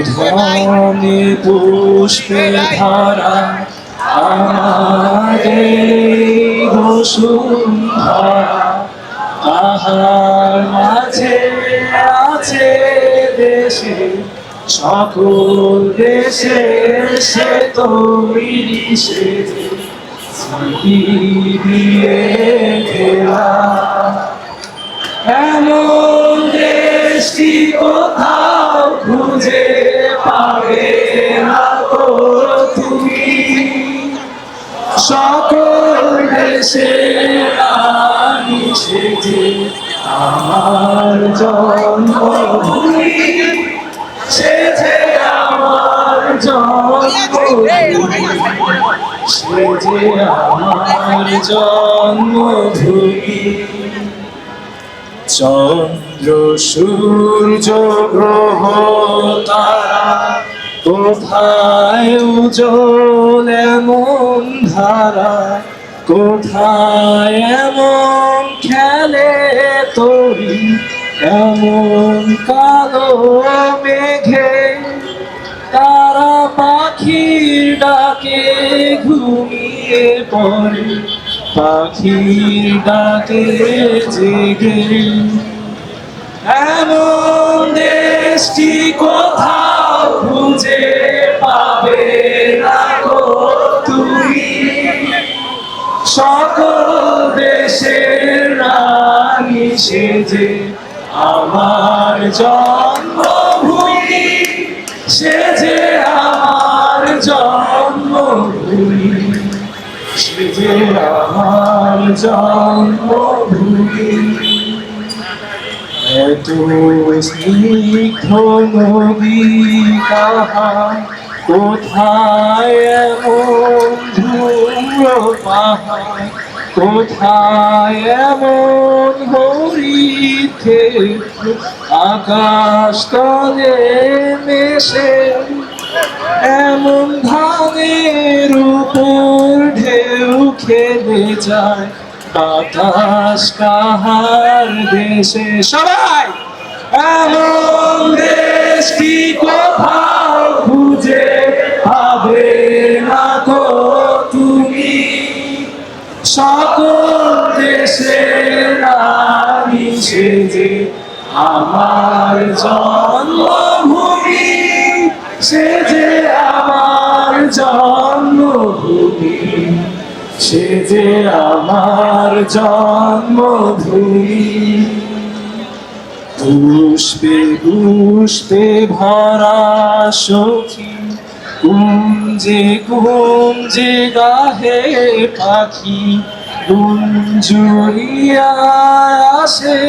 ধনে পুষ্পে ভরা আমাদের বসুন্ধরা, তাহার মাঝে আছে দেশে সকল দেশে সে তৈরি সেজে স্মৃতি দিয়ে ঘেরা। এমন দেশটি কোথাও খুঁজে পাবে না গো তুমি, সকল দেশে রানী সেজে আমার জন্মভূমি, সেজে আমার জন্মভূমি, সেজে আমার জন্মভূমি। চন্দ্র সূর্য গ্রহ তারা কোথায় উজ্জ্বল এমন ধারা, কোথায় এমন খেলে তরি এমন কালো মেঘে, তারা পাখির ডাকে ঘুমিয়ে পড়ে পাখির ডাকে জেগে। এমন দেশটি কোথাও খুঁজে পাবে না গো তুমি, সকল দেশের রানী সেজে আমার জন্মভূমি, সেজে আমার জন্মভূমি, সেজে আমার জন্মভূমি। এত স্নিগ্ধ নদী কাহা কোথায় এমন ধূম্র পাহাড়, কোথায় এমন হরিতে আকাশ তলে মেশে, এমন ধানের উপর ঢেউ খেলে যায় বাতাস কাহার দেশে। সবাই এমন দেশটি কোথাও খুঁজে পাবে না গো তুমি, সকল দেশের রানী সেজে আমার জন্মভূমি, সেজে আমার জন্মভূমি, সেজে আমার জন্মভূমি। পুষ্পে পুষ্পে ভরা সখী কুঞ্জে কুঞ্জে গাহে পাখি, গুঞ্জরিয়া আসে